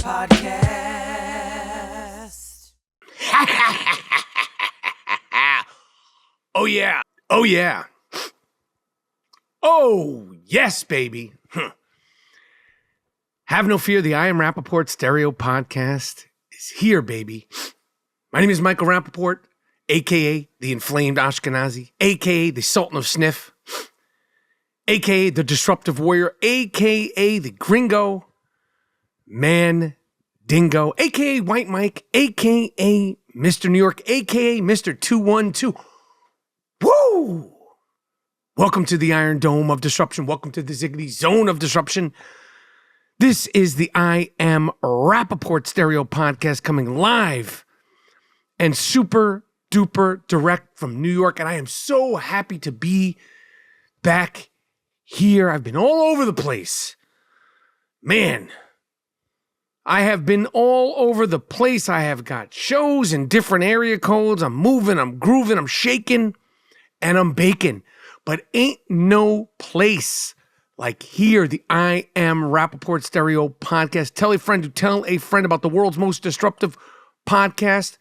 Podcast. Oh, yeah. Oh, yeah. Oh, yes, baby. Have no fear. The I Am Rapaport Stereo Podcast is here, baby. My name is Michael Rapaport, a.k.a. the Inflamed Ashkenazi, a.k.a. the Sultan of Sniff, a.k.a. the Disruptive Warrior, a.k.a. the Gringo Man Dingo, a.k.a. White Mike, a.k.a. Mr. New York, a.k.a. Mr. 212. Woo! Welcome to the Iron Dome of Disruption. Welcome to the Ziggity Zone of Disruption. This is the I Am Rapaport Stereo Podcast coming live and super duper direct from New York. And I am so happy to be back here. I've been all over the place. Man, I have been all over the place. I have got shows in different area codes. I'm moving, I'm grooving, I'm shaking, and I'm baking. But ain't no place like here, the I Am Rapaport Stereo Podcast. Tell a friend to tell a friend about the world's most disruptive podcast.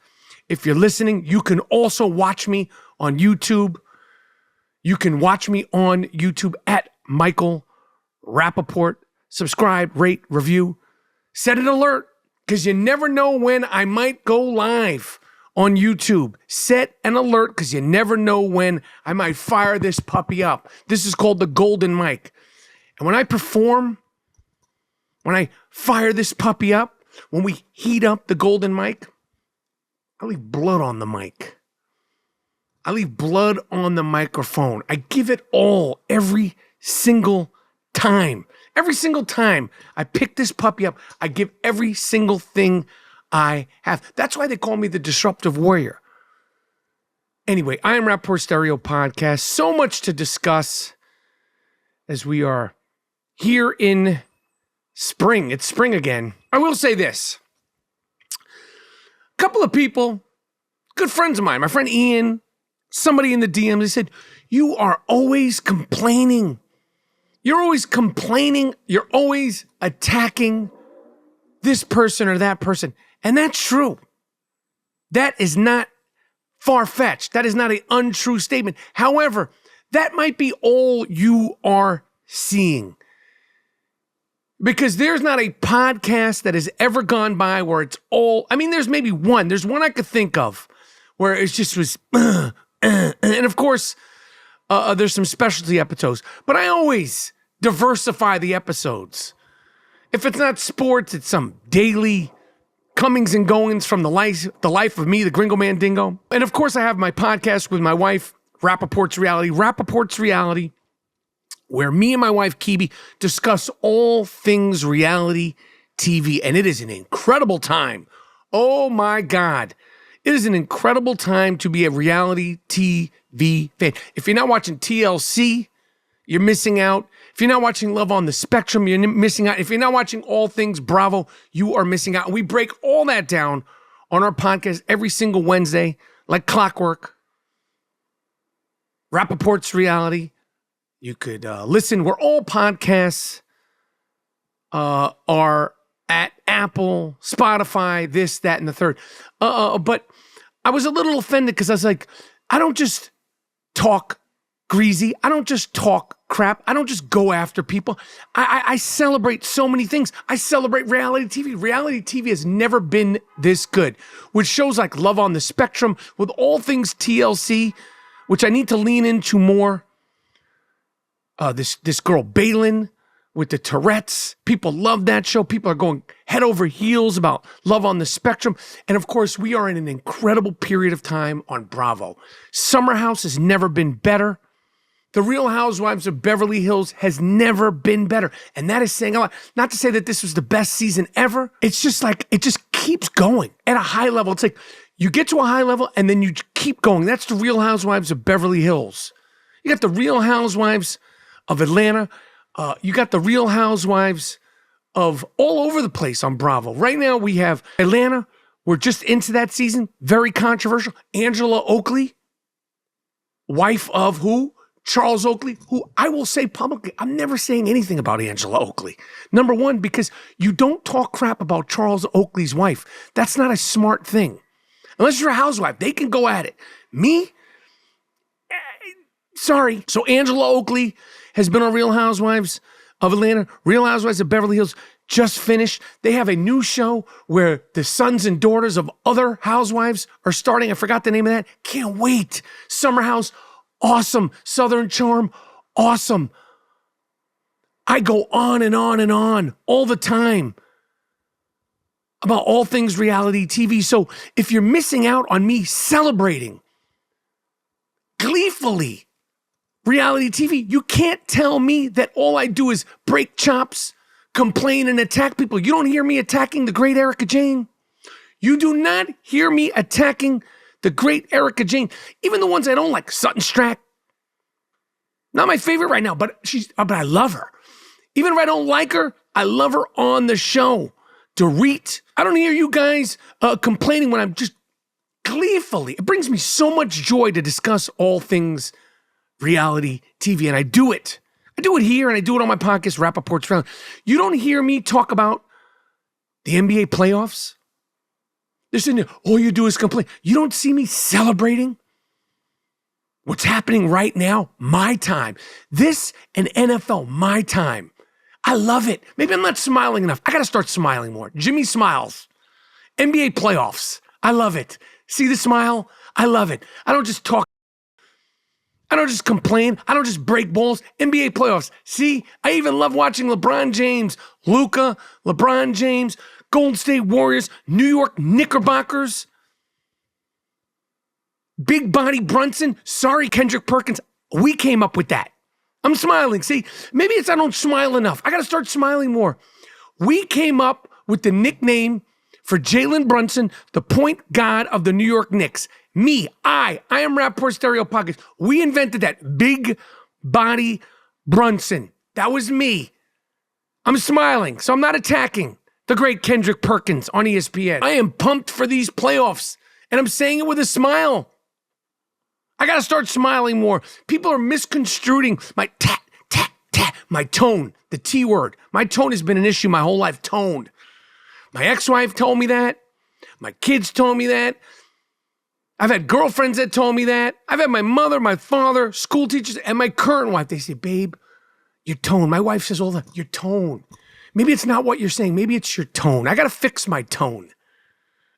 If you're listening, you can also watch me on YouTube. You can watch me on YouTube at Michael Rapaport. Subscribe, rate, review. Set an alert, because you never know when I might go live on YouTube. Set an alert, because you never know when I might fire this puppy up. This is called the Golden Mic. And when I perform, when I fire this puppy up, when we heat up the Golden Mic, I leave blood on the mic. I leave blood on the microphone. I give it all every single time. Every single time I pick this puppy up, I give every single thing I have. That's why they call me the Disruptive Warrior. Anyway, I Am Rapaport Stereo Podcast. So much to discuss as we are here in spring. It's spring again. I will say this. A couple of people, good friends of mine, my friend Ian, somebody in the DMs, they said, you are always complaining. You're always complaining. You're always attacking this person or that person. And that's true. That is not far-fetched. That is not an untrue statement. However, that might be all you are seeing. Because there's not a podcast that has ever gone by where it's all, I mean, there's maybe one. There's one I could think of where it just was, and of course, there's some specialty episodes. But I always diversify the episodes. If it's not sports, it's some daily comings and goings from the life of me, the Gringo Man Dingo. And of course, I have my podcast with my wife, Rapaport's Reality. Rapaport's Reality, where me and my wife, Kibi, discuss all things reality TV. And it is an incredible time. Oh my God. It is an incredible time to be a reality TV fan. If you're not watching TLC, you're missing out. If you're not watching Love on the Spectrum, you're missing out. If you're not watching all things Bravo, you are missing out. We break all that down on our podcast every single Wednesday, like clockwork. Rapaport's Reality. You could listen where all podcasts are at Apple, Spotify, this, that, and the third. But I was a little offended because I was like, I don't just talk greasy. I don't just talk crap. I don't just go after people. I celebrate so many things. I celebrate reality TV. Reality TV has never been this good. With shows like Love on the Spectrum, with all things TLC, which I need to lean into more. This girl, Balin, with the Tourette's. People love that show. People are going head over heels about Love on the Spectrum. And of course, we are in an incredible period of time on Bravo. Summer House has never been better. The Real Housewives of Beverly Hills has never been better. And that is saying a lot. Not to say that this was the best season ever. It's just like, it just keeps going at a high level. It's like you get to a high level and then you keep going. That's the Real Housewives of Beverly Hills. You got the Real Housewives of Atlanta. You got the Real Housewives of all over the place on Bravo. Right now we have Atlanta. We're just into that season. Very controversial. Angela Oakley, wife of who? Charles Oakley, who I will say publicly, I'm never saying anything about Angela Oakley. Number one, because you don't talk crap about Charles Oakley's wife. That's not a smart thing. Unless you're a housewife, they can go at it. Me? Sorry. So Angela Oakley has been on Real Housewives of Atlanta, Real Housewives of Beverly Hills, just finished. They have a new show where the sons and daughters of other housewives are starting. I forgot the name of that. Can't wait. Summer House, awesome. Southern Charm, awesome. I go on and on and on all the time about all things reality TV. So if you're missing out on me celebrating gleefully reality TV, you can't tell me that all I do is break chops, complain, and attack people. You don't hear me attacking the great Erika Jane. You do not hear me attacking the great Erika Jane. Even the ones I don't like, Sutton Strack. Not my favorite right now, but I love her. Even if I don't like her, I love her on the show. Dorit. I don't hear you guys complaining when I'm just gleefully. It brings me so much joy to discuss all things reality TV, and I do it. I do it here, and I do it on my podcast, Rapaport's Round. You don't hear me talk about the NBA playoffs. They're sitting there, all you do is complain. You don't see me celebrating what's happening right now, my time. This and NFL, my time. I love it. Maybe I'm not smiling enough. I got to start smiling more. Jimmy smiles. NBA playoffs. I love it. See the smile? I love it. I don't just talk. I don't just complain. I don't just break balls. NBA playoffs. See, I even love watching LeBron James, Luka, LeBron James, Golden State Warriors, New York Knickerbockers, Big Body Brunson. Sorry, Kendrick Perkins. We came up with that. I'm smiling. See, maybe it's I don't smile enough. I got to start smiling more. We came up with the nickname for Jalen Brunson, the point guard of the New York Knicks. Me, I am Rapaport Stereo Podcast. We invented that. Big Body Brunson. That was me. I'm smiling, so I'm not attacking the great Kendrick Perkins on ESPN. I am pumped for these playoffs, and I'm saying it with a smile. I got to start smiling more. People are misconstruing my my tone, the T word. My tone has been an issue my whole life, toned. My ex-wife told me that. My kids told me that. I've had girlfriends that told me that. I've had my mother, my father, school teachers, and my current wife. They say, babe, your tone. My wife says all that, your tone. Maybe it's not what you're saying. Maybe it's your tone. I got to fix my tone.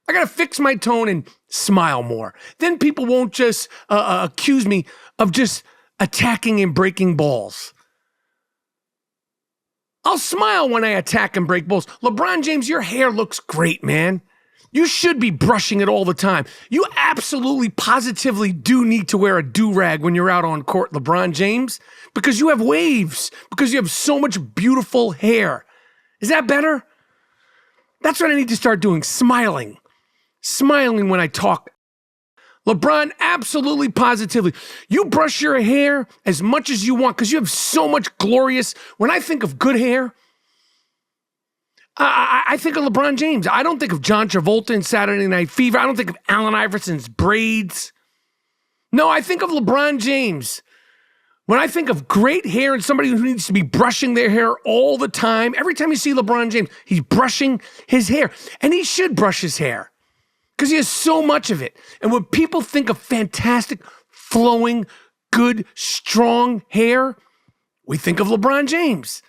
I got to fix my tone and smile more. Then people won't just accuse me of just attacking and breaking balls. I'll smile when I attack and break balls. LeBron James, your hair looks great, man. You should be brushing it all the time. You absolutely, positively do need to wear a do-rag when you're out on court, LeBron James, because you have waves, because you have so much beautiful hair. Is that better? That's what I need to start doing, smiling. Smiling when I talk. LeBron, absolutely, positively. You brush your hair as much as you want because you have so much glorious. When I think of good hair, I think of LeBron James. I don't think of John Travolta in Saturday Night Fever. I don't think of Allen Iverson's braids. No, I think of LeBron James. When I think of great hair and somebody who needs to be brushing their hair all the time, every time you see LeBron James, he's brushing his hair. And he should brush his hair because he has so much of it. And when people think of fantastic, flowing, good, strong hair, we think of LeBron James.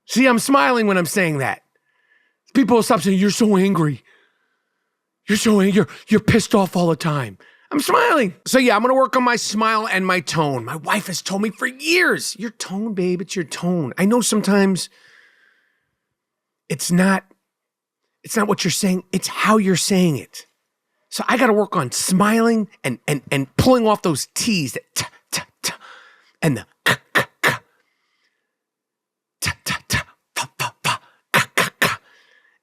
See, I'm smiling when I'm saying that. People will stop saying, you're so angry. You're so angry. You're pissed off all the time. I'm smiling. So yeah, I'm going to work on my smile and my tone. My wife has told me for years, your tone, babe, it's your tone. I know sometimes it's not what you're saying. It's how you're saying it. So I got to work on smiling and pulling off those T's that t, and the k,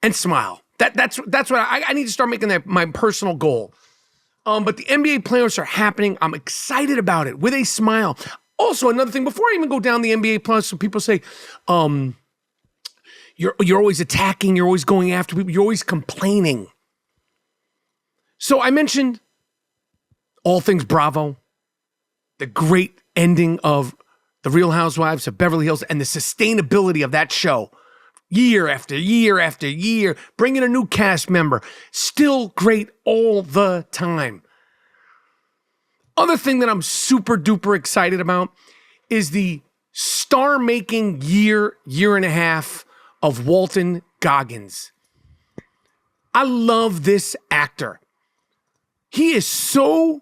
and smile. That's what I need to start making that my personal goal. But the NBA playoffs are happening. I'm excited about it with a smile. Also, another thing, before I even go down the NBA playoffs, some people say, you're always attacking, you're always going after people, you're always complaining. So I mentioned All Things Bravo, the great ending of The Real Housewives of Beverly Hills and the sustainability of that show. Year after year after year, bringing a new cast member. Still great all the time. Other thing that I'm super duper excited about is the star-making year and a half of Walton Goggins. I love this actor. He is so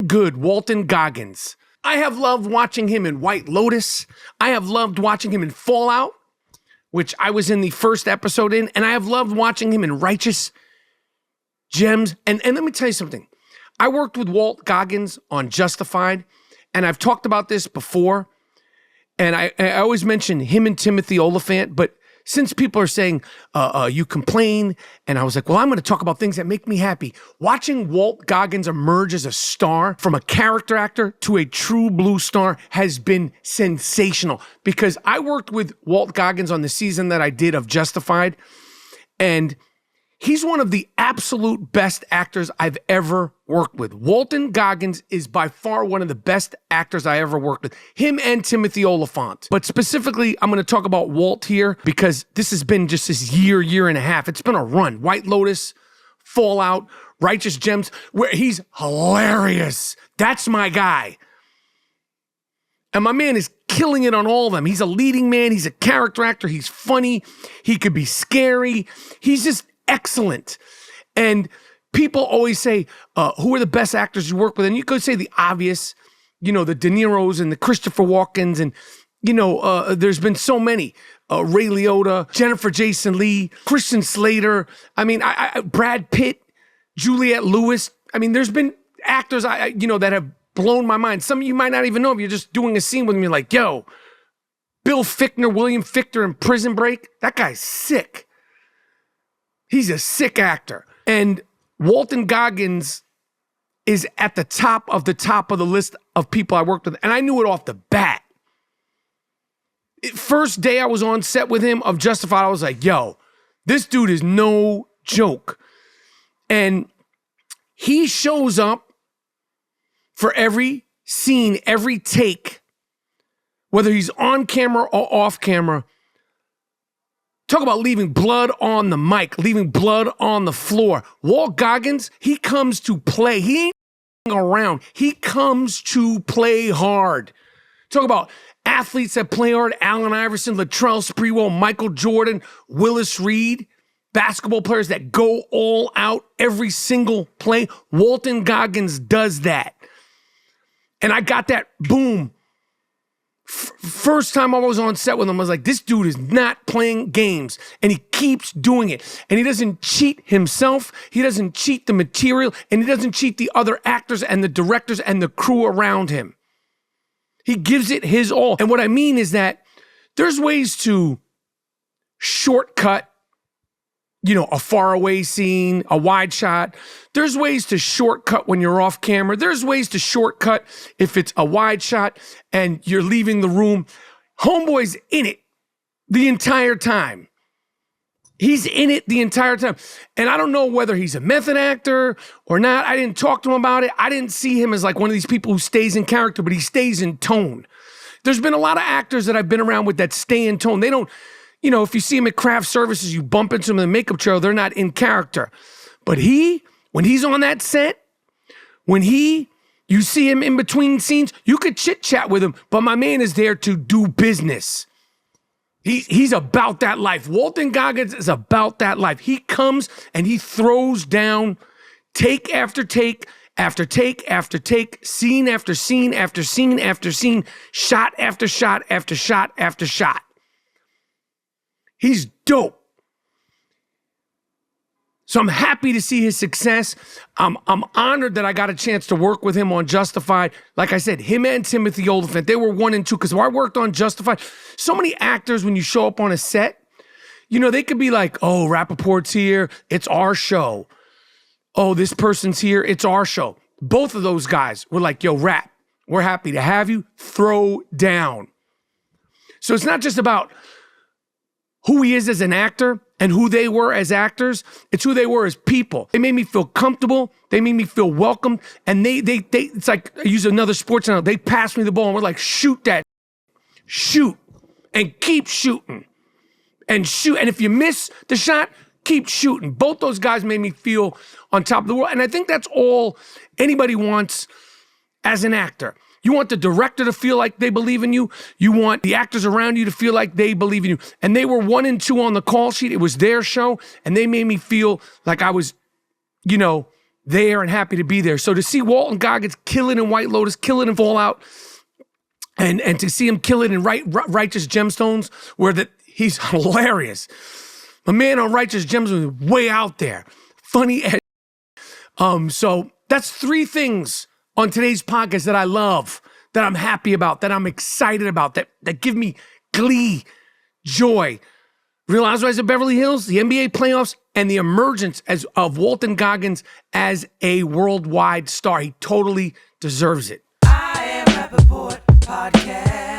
good, Walton Goggins. I have loved watching him in White Lotus. I have loved watching him in Fallout, which I was in the first episode in, and I have loved watching him in Righteous Gems. And let me tell you something. I worked with Walt Goggins on Justified, and I've talked about this before, and I always mention him and Timothy Oliphant, but since people are saying, you complain, and I was like, well, I'm going to talk about things that make me happy. Watching Walt Goggins emerge as a star, from a character actor to a true blue star, has been sensational. Because I worked with Walt Goggins on the season that I did of Justified, and he's one of the absolute best actors I've ever worked with. Walton Goggins is by far one of the best actors I ever worked with. Him and Timothy Oliphant. But specifically, I'm going to talk about Walt here because this has been just this year and a half. It's been a run. White Lotus, Fallout, Righteous Gems, where he's hilarious. That's my guy. And my man is killing it on all of them. He's a leading man. He's a character actor. He's funny. He could be scary. He's just excellent. And people always say, who are the best actors you work with? And you could say the obvious, the De Niro's and the Christopher Walkens. And, there's been so many. Ray Liotta, Jennifer Jason Leigh, Christian Slater. I mean, Brad Pitt, Juliette Lewis. I mean, there's been actors, that have blown my mind. Some of you might not even know if you're just doing a scene with me like, yo, Bill Fichtner, William Fichtner in Prison Break. That guy's sick. He's a sick actor. And Walton Goggins is at the top of the list of people I worked with. And I knew it off the bat. First day I was on set with him of Justified, I was like, yo, this dude is no joke. And he shows up for every scene, every take, whether he's on camera or off camera. Talk about leaving blood on the mic, leaving blood on the floor. Walt Goggins, he comes to play. He ain't around. He comes to play hard. Talk about athletes that play hard. Allen Iverson, Latrell Sprewell, Michael Jordan, Willis Reed. Basketball players that go all out every single play. Walton Goggins does that. And I got that, boom. First time I was on set with him, I was like, this dude is not playing games. And he keeps doing it. And he doesn't cheat himself. He doesn't cheat the material. And he doesn't cheat the other actors and the directors and the crew around him. He gives it his all. And what I mean is that there's ways to shortcut, a faraway scene, a wide shot. There's ways to shortcut when you're off camera. There's ways to shortcut if it's a wide shot and you're leaving the room. Homeboy's in it the entire time. He's in it the entire time. And I don't know whether he's a method actor or not. I didn't talk to him about it. I didn't see him as like one of these people who stays in character, but he stays in tone. There's been a lot of actors that I've been around with that stay in tone. They don't, if you see him at craft services, you bump into him in the makeup chair, they're not in character. But when he's on that set, you see him in between scenes, you could chit chat with him, but my man is there to do business. He's about that life. Walton Goggins is about that life. He comes and he throws down take after take after take after take, scene after scene after scene after scene, shot after shot after shot after shot. He's dope. So I'm happy to see his success. I'm honored that I got a chance to work with him on Justified. Like I said, him and Timothy Oliphant, they were 1 and 2 because when I worked on Justified, so many actors, when you show up on a set, they could be like, oh, Rapaport's here, it's our show. Oh, this person's here, it's our show. Both of those guys were like, yo, Rap, we're happy to have you. Throw down. So it's not just about who he is as an actor, and who they were as actors. It's who they were as people. They made me feel comfortable. They made me feel welcome. And they it's like, I use another sports analogy. They passed me the ball and we're like, shoot that. Shoot. And keep shooting. And shoot. And if you miss the shot, keep shooting. Both those guys made me feel on top of the world. And I think that's all anybody wants as an actor. You want the director to feel like they believe in you. You want the actors around you to feel like they believe in you. And they were 1 and 2 on the call sheet. It was their show. And they made me feel like I was, there and happy to be there. So to see Walton Goggins kill it in White Lotus, kill it in Fallout, and to see him kill it in Righteous Gemstones, where he's hilarious. My man on Righteous Gemstones is way out there. Funny as so that's 3 things on today's podcast that I love, that I'm happy about, that I'm excited about, that give me glee, joy. Real Housewives of Beverly Hills, the NBA playoffs, and the emergence of Walton Goggins as a worldwide star. He totally deserves it. I am Rapaport Podcast.